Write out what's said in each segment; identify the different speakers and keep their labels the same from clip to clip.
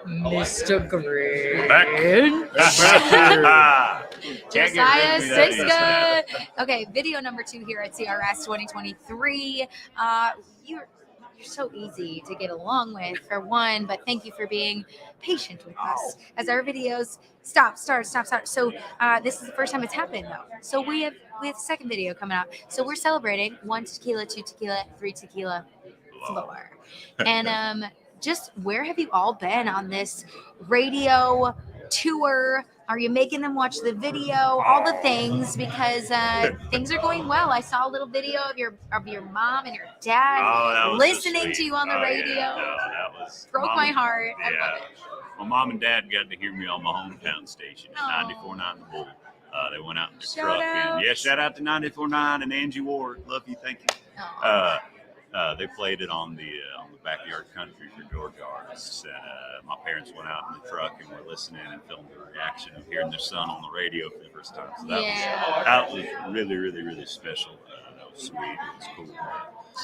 Speaker 1: Mr. Green.
Speaker 2: Josiah Siska. Okay, video number 2 here at CRS 2023. You're so easy to get along with, for one, but thank you for being patient with us as our videos stop. So this is the first time it's happened, though. So we have the second video coming out. So we're celebrating 1 tequila, 2 tequila, 3 tequila, 4. And just where have you all been on this radio tour? Are you making them watch the video? All the things, because things are going well. I saw a little video of your mom and your dad listening to you on the radio.
Speaker 3: That was
Speaker 2: broke my heart. I love it.
Speaker 3: My mom and dad got to hear me on my hometown station at 94.9 The Bull. They went out in the truck. And shout out to 94.9 and Angie Ward. Love you. Thank you. They played it on the backyard country for Georgia artists, and my parents went out in the truck and were listening and filmed the reaction of hearing their son on the radio for the first time. So that was really, really, really special. That was sweet. It was cool.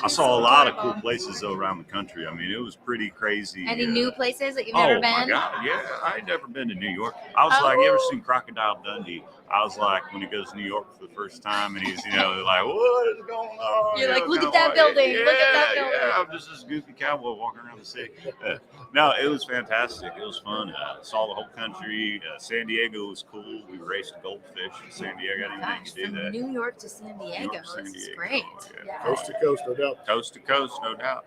Speaker 3: I saw a lot of cool places though around the country. I mean, it was pretty crazy.
Speaker 2: Any new places that you've never been?
Speaker 3: Oh my God, yeah, I had never been to New York. I was like, you ever seen Crocodile Dundee? I was like, when he goes to New York for the first time, and he's, like, what is going on?
Speaker 2: You're like, look at that building. Look at that building.
Speaker 3: Yeah, I'm just this goofy cowboy walking around the city. No, it was fantastic. It was fun. Saw the whole country. San Diego was cool. We raced goldfish in San Diego. I didn't think to do that.
Speaker 2: New York to San Diego. This is great.
Speaker 4: Coast to coast, no doubt.
Speaker 3: Coast to coast, no doubt.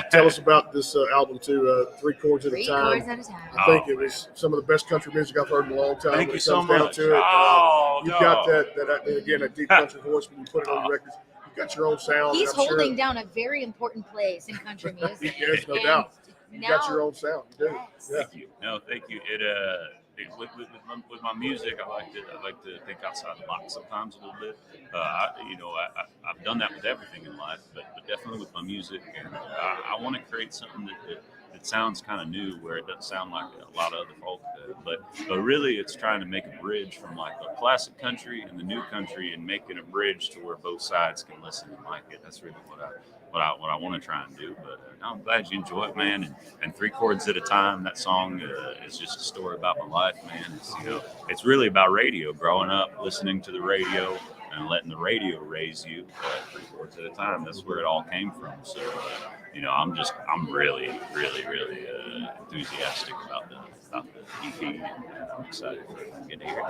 Speaker 4: Tell us about this album too. 3 chords at a time.
Speaker 2: 3 chords at a time.
Speaker 4: I think it was some of the best country music I've heard in a long time.
Speaker 3: Thank you so much. You've
Speaker 4: got that deep country voice when you put it on your records. You've got your own sound.
Speaker 2: He's holding down a very important place in country music.
Speaker 4: Yes, no doubt. You got your own sound. You do. Yeah.
Speaker 3: Thank you. No, thank you. With my music, I like to think outside the box sometimes a little bit. I've done that with everything in life, but definitely with my music. And I want to create something that sounds kind of new, where it doesn't sound like a lot of other folk. But really, it's trying to make a bridge from like the classic country and the new country, and making a bridge to where both sides can listen and like it. That's really what I want to try and do. But I'm glad you enjoy it, man. And 3 chords at a time. That song is just a story about my life, man. It's really about radio. Growing up, listening to the radio, and letting the radio raise you 3 chords at a time. That's where it all came from. So, I'm really, really, really enthusiastic about the EP, and I'm excited for it to get here.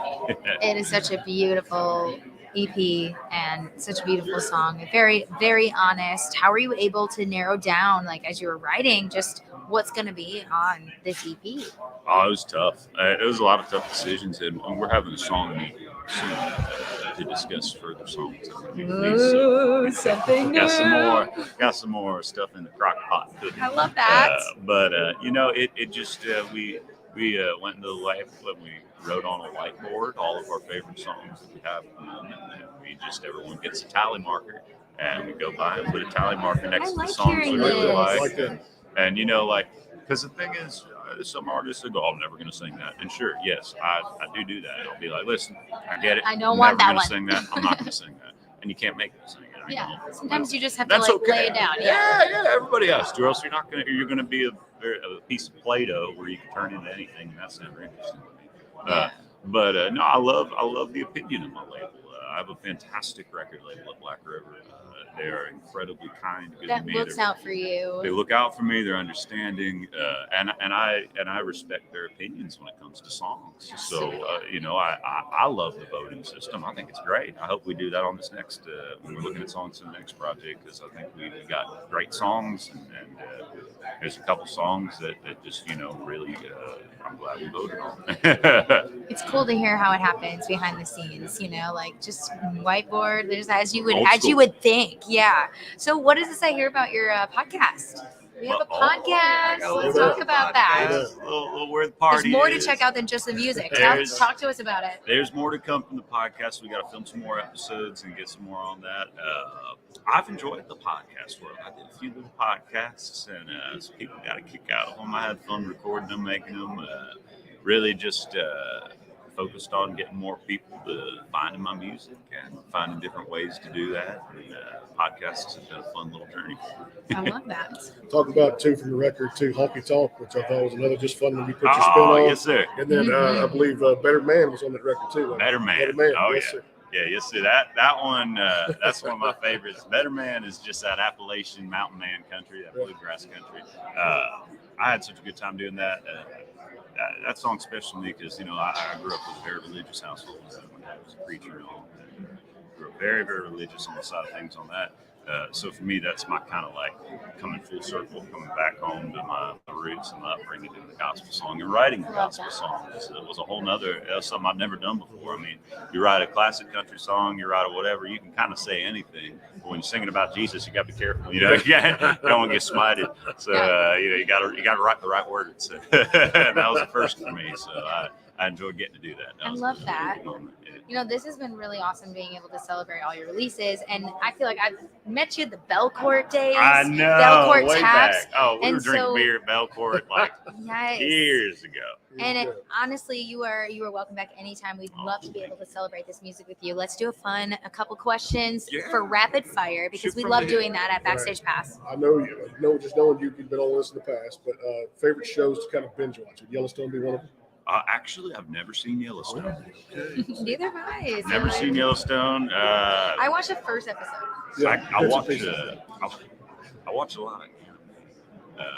Speaker 2: It is such a beautiful EP and such a beautiful song. Very, very honest. How were you able to narrow down, like as you were writing, just what's going to be on this EP?
Speaker 3: Oh, it was tough. It was a lot of tough decisions, and we're having a song meeting soon to discuss further songs.
Speaker 2: Ooh, something new.
Speaker 3: Got some more stuff in the crock pot cooking.
Speaker 2: I love that.
Speaker 3: It just we went into the life when we wrote on a whiteboard all of our favorite songs that we have. Everyone gets a tally marker, and we go by and put a tally marker next to the songs we really like. And because the thing is, some artists will go, I'm never going to sing that. And sure, yes, I do that. I'll be like, listen, I get it.
Speaker 2: I don't want that one.
Speaker 3: Sing that. I'm not going to sing that. And you can't make me sing it.
Speaker 2: Yeah, sometimes you just have to lay it down.
Speaker 3: Yeah, everybody has to, or else you're going to be a piece of Play-Doh where you can turn into anything, and that's never interesting to me. But I love the opinion of my label. I have a fantastic record label at Black River. They are incredibly kind to me.
Speaker 2: That looks out for you.
Speaker 3: They look out for me. They're understanding, and I respect their opinions when it comes to songs. So I love the voting system. I think it's great. I hope we do that on this next. When we're looking at songs in the next project, because I think we got great songs, and there's a couple songs that just really. I'm glad we voted on.
Speaker 2: It's cool to hear how it happens behind the scenes. Like just whiteboard. There's as you would think. Yeah. So what does this I hear about your podcast? We have a podcast. Let's talk about that.
Speaker 3: Little where the party
Speaker 2: There's more to check out than just the music. Talk to us about it.
Speaker 3: There's more to come from the podcast. We got to film some more episodes and get some more on that. I've enjoyed the podcast world. I did a few little podcasts, and so people got a kick out of them. I had fun recording them, making them. Really just focused on getting more people to finding my music and finding different ways to do that. And podcasts have been a fun little journey.
Speaker 2: I love that.
Speaker 4: Talk about, too, from the record, too, Honky Tonk, which I thought was another just fun one you put your spin on.
Speaker 3: Yes, sir.
Speaker 4: And then I believe Better Man was on that record, too.
Speaker 3: Better Man. Oh, yes, sir. Yeah, yes, sir. That one, that's one of my favorites. Better Man is just that Appalachian mountain man country, that bluegrass country. I had such a good time doing that. That song's special to me because, I grew up with a very religious household. My dad was a preacher. And grew up very, very religious on the side of things on that. So for me, that's my kind of like coming full circle, coming back home to my roots and my upbringing in the gospel song and writing the gospel song. It was a whole nother, something I've never done before. I mean, you write a classic country song, you write a whatever, you can kind of say anything. But when you're singing about Jesus, you got to be careful. You don't want to get smited. So you got to write the right words. And that was the first for me. So I enjoyed getting to do that.
Speaker 2: I love that. This has been really awesome being able to celebrate all your releases. And I feel like I've met you at the Belcourt days.
Speaker 3: I know.
Speaker 2: Belcourt
Speaker 3: way
Speaker 2: taps.
Speaker 3: Back. Oh, we were drinking beer at Belcourt years ago.
Speaker 2: And honestly, you are welcome back anytime. We'd love to be able to celebrate this music with you. Let's do a couple questions for rapid fire because we love doing that at Backstage Pass.
Speaker 4: I know just knowing you've been on this in the past, but favorite shows to kind of binge watch. Would Yellowstone be one of them?
Speaker 3: Actually, I've never seen Yellowstone.
Speaker 2: Neither have I.
Speaker 3: Never seen Yellowstone.
Speaker 2: I watched the first episode.
Speaker 4: Yeah,
Speaker 3: I watch a lot.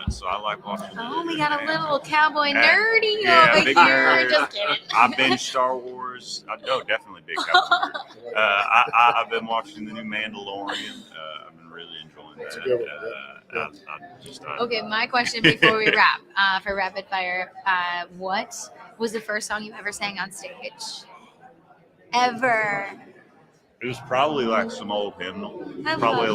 Speaker 3: So I like watching.
Speaker 2: Oh, we got a little cowboy nerdy over
Speaker 3: big
Speaker 2: here.
Speaker 3: nerd.
Speaker 2: Just kidding.
Speaker 3: I've been Star Wars. Definitely big cowboy nerd. I've been watching the new Mandalorian. I've been really enjoying that.
Speaker 4: That's a good one.
Speaker 2: Okay, my question before we wrap for rapid fire: what was the first song you ever sang on stage? Ever?
Speaker 3: It was probably like some old hymnal.
Speaker 2: Probably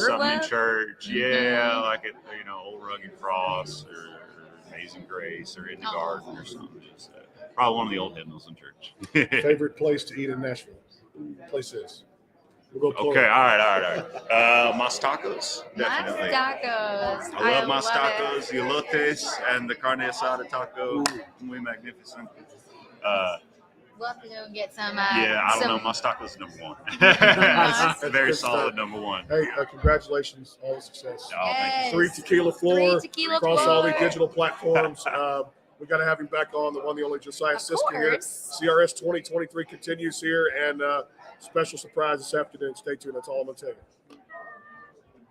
Speaker 3: something in church. Yeah, like it, Old Rugged Cross or Amazing Grace or In the Garden or something. Just, probably one of the old hymnals in church.
Speaker 4: Favorite place to eat in Nashville? Places. We'll go
Speaker 3: okay, all right. Mas Tacos, definitely.
Speaker 2: Mas Tacos.
Speaker 3: I love Mas Tacos, the elotes, and the carne asada taco. Muy magnificent.
Speaker 2: We'll have to go and get some.
Speaker 3: I don't know. Mas Tacos is number one. Very solid number one.
Speaker 4: Hey, congratulations. All the success.
Speaker 3: Oh, thank you.
Speaker 4: 3 Tequila Floor. Across all the digital platforms. We got to have him back on, the one, the only Josiah Siska here. CRS 2023 continues here, and special surprise this afternoon. Stay tuned. That's all I'm going to tell you.